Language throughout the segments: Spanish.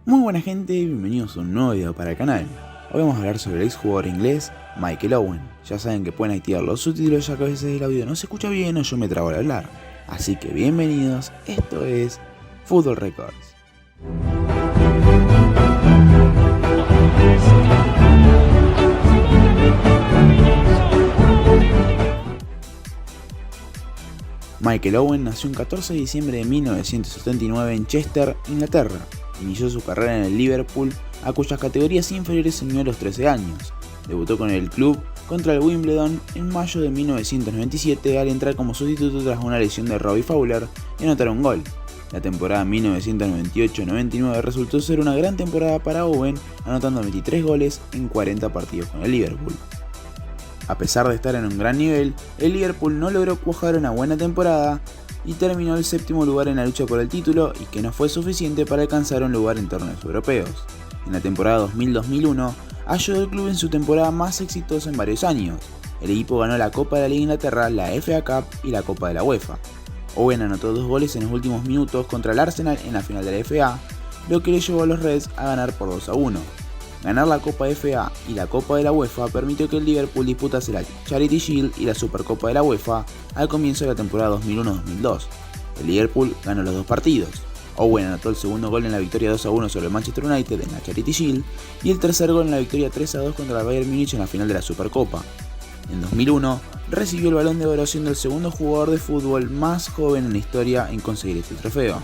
Muy buena gente, bienvenidos a un nuevo video para el canal. Hoy vamos a hablar sobre el exjugador inglés Michael Owen. Ya saben que pueden activar los subtítulos ya que a veces el audio no se escucha bien o yo me trabo al hablar. Así que bienvenidos, esto es Football Records. Michael Owen nació el 14 de diciembre de 1979 en Chester, Inglaterra. Inició su carrera en el Liverpool, a cuyas categorías inferiores se unió a los 13 años. Debutó con el club contra el Wimbledon en mayo de 1997 al entrar como sustituto tras una lesión de Robbie Fowler y anotar un gol. La temporada 1998-99 resultó ser una gran temporada para Owen, anotando 23 goles en 40 partidos con el Liverpool. A pesar de estar en un gran nivel, el Liverpool no logró cuajar una buena temporada y terminó el séptimo lugar en la lucha por el título, y que no fue suficiente para alcanzar un lugar en torneos europeos. En la temporada 2000-2001 ayudó al club en su temporada más exitosa en varios años. El equipo ganó la Copa de la Liga de Inglaterra, la FA Cup y la Copa de la UEFA. Owen anotó 2 goles en los últimos minutos contra el Arsenal en la final de la FA, lo que le llevó a los Reds a ganar por 2-1. Ganar la Copa FA y la Copa de la UEFA permitió que el Liverpool disputase la Charity Shield y la Supercopa de la UEFA al comienzo de la temporada 2001-2002. El Liverpool ganó los dos partidos. Owen anotó el segundo gol en la victoria 2-1 sobre el Manchester United en la Charity Shield y el tercer gol en la victoria 3-2 contra el Bayern Múnich en la final de la Supercopa. En 2001 recibió el Balón de Oro, siendo el segundo jugador de fútbol más joven en la historia en conseguir este trofeo,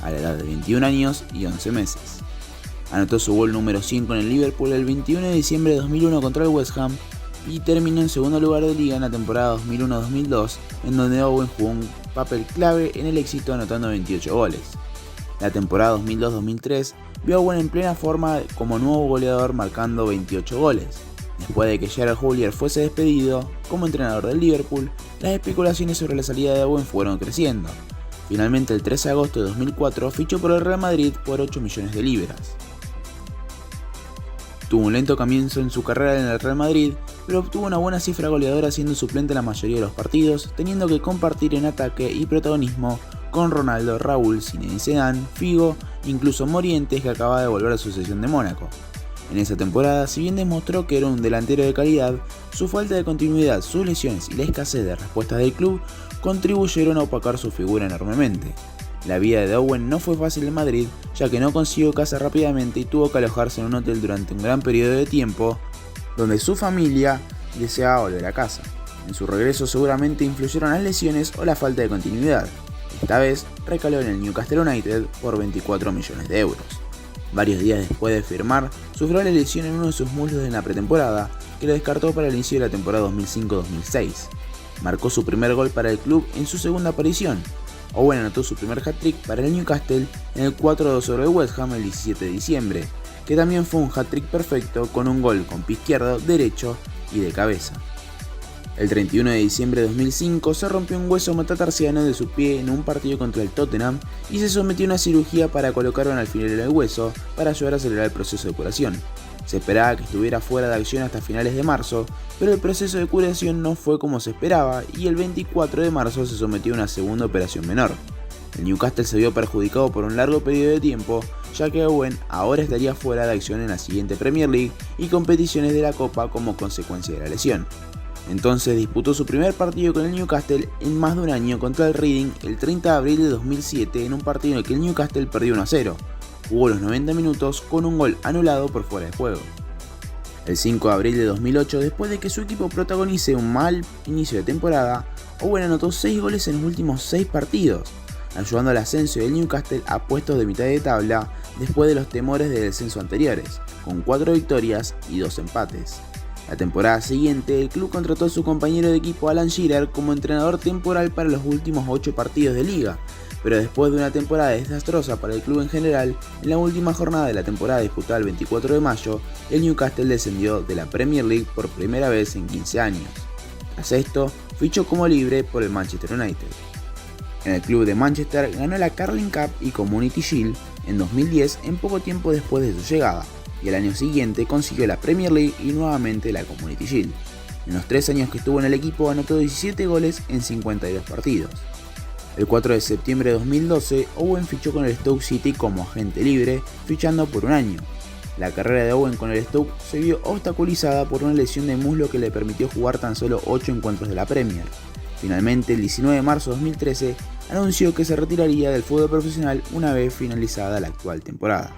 a la edad de 21 años y 11 meses. Anotó su gol número 100 con el Liverpool el 21 de diciembre de 2001 contra el West Ham y terminó en segundo lugar de liga en la temporada 2001-2002, en donde Owen jugó un papel clave en el éxito, anotando 28 goles. La temporada 2002-2003 vio a Owen en plena forma como nuevo goleador, marcando 28 goles. Después de que Gerard Houllier fuese despedido como entrenador del Liverpool, las especulaciones sobre la salida de Owen fueron creciendo. Finalmente, el 13 de agosto de 2004 fichó por el Real Madrid por 8 millones de libras. Tuvo un lento comienzo en su carrera en el Real Madrid, pero obtuvo una buena cifra goleadora, siendo suplente en la mayoría de los partidos, teniendo que compartir en ataque y protagonismo con Ronaldo, Raúl, Zinedine Zidane, Figo e incluso Morientes, que acaba de volver a su cesión de Mónaco. En esa temporada, si bien demostró que era un delantero de calidad, su falta de continuidad, sus lesiones y la escasez de respuestas del club contribuyeron a opacar su figura enormemente. La vida de Owen no fue fácil en Madrid, ya que no consiguió casa rápidamente y tuvo que alojarse en un hotel durante un gran periodo de tiempo, donde su familia deseaba volver a casa. En su regreso seguramente influyeron las lesiones o la falta de continuidad. Esta vez recaló en el Newcastle United por 24 millones de euros. Varios días después de firmar, sufrió la lesión en uno de sus muslos en la pretemporada, que lo descartó para el inicio de la temporada 2005-2006. Marcó su primer gol para el club en su segunda aparición. Owen anotó su primer hat-trick para el Newcastle en el 4-2 sobre el West Ham el 17 de diciembre, que también fue un hat-trick perfecto con un gol con pie izquierdo, derecho y de cabeza. El 31 de diciembre de 2005 se rompió un hueso metatarsiano de su pie en un partido contra el Tottenham y se sometió a una cirugía para colocar un alfiler en el hueso para ayudar a acelerar el proceso de curación. Se esperaba que estuviera fuera de acción hasta finales de marzo, pero el proceso de curación no fue como se esperaba y el 24 de marzo se sometió a una segunda operación menor. El Newcastle se vio perjudicado por un largo periodo de tiempo, ya que Owen ahora estaría fuera de acción en la siguiente Premier League y competiciones de la Copa como consecuencia de la lesión. Entonces disputó su primer partido con el Newcastle en más de un año contra el Reading el 30 de abril de 2007, en un partido en el que el Newcastle perdió 1-0. Jugó los 90 minutos con un gol anulado por fuera de juego. El 5 de abril de 2008, después de que su equipo protagonice un mal inicio de temporada, Owen anotó 6 goles en los últimos 6 partidos, ayudando al ascenso del Newcastle a puestos de mitad de tabla después de los temores de descenso anteriores, con 4 victorias y 2 empates. La temporada siguiente, el club contrató a su compañero de equipo Alan Shearer como entrenador temporal para los últimos 8 partidos de liga, pero después de una temporada desastrosa para el club en general, en la última jornada de la temporada disputada el 24 de mayo, el Newcastle descendió de la Premier League por primera vez en 15 años. Tras esto, fichó como libre por el Manchester United. En el club de Manchester ganó la Carling Cup y Community Shield en 2010, en poco tiempo después de su llegada, y el año siguiente consiguió la Premier League y nuevamente la Community Shield. En los 3 años que estuvo en el equipo anotó 17 goles en 52 partidos. El 4 de septiembre de 2012, Owen fichó con el Stoke City como agente libre, fichando por un año. La carrera de Owen con el Stoke se vio obstaculizada por una lesión de muslo que le permitió jugar tan solo 8 encuentros de la Premier. Finalmente, el 19 de marzo de 2013, anunció que se retiraría del fútbol profesional una vez finalizada la actual temporada.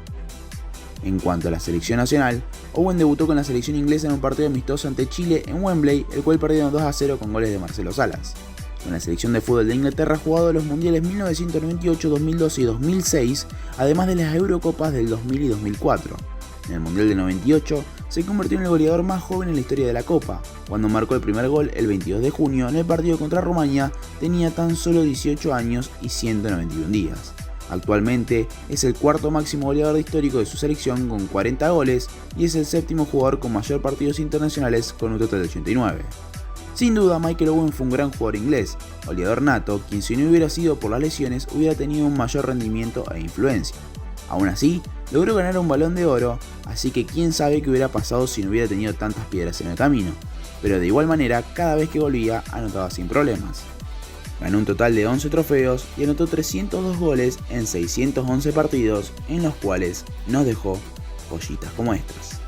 En cuanto a la selección nacional, Owen debutó con la selección inglesa en un partido amistoso ante Chile en Wembley, el cual perdieron 2-0 con goles de Marcelo Salas. Con la selección de fútbol de Inglaterra ha jugado los mundiales 1998, 2012 y 2006, además de las Eurocopas del 2000 y 2004. En el Mundial del 98 se convirtió en el goleador más joven en la historia de la Copa. Cuando marcó el primer gol el 22 de junio en el partido contra Rumania, tenía tan solo 18 años y 191 días. Actualmente es el cuarto máximo goleador histórico de su selección con 40 goles y es el séptimo jugador con mayor partidos internacionales con un total de 89. Sin duda, Michael Owen fue un gran jugador inglés, goleador nato, quien si no hubiera sido por las lesiones hubiera tenido un mayor rendimiento e influencia. Aún así, logró ganar un Balón de Oro, así que quién sabe qué hubiera pasado si no hubiera tenido tantas piedras en el camino, pero de igual manera cada vez que volvía anotaba sin problemas. Ganó un total de 11 trofeos y anotó 302 goles en 611 partidos, en los cuales nos dejó joyitas como estas.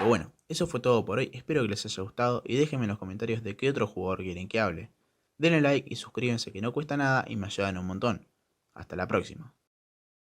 Bueno, eso fue todo por hoy, espero que les haya gustado y déjenme en los comentarios de qué otro jugador quieren que hable. Denle like y suscríbanse que no cuesta nada y me ayudan un montón. Hasta la próxima.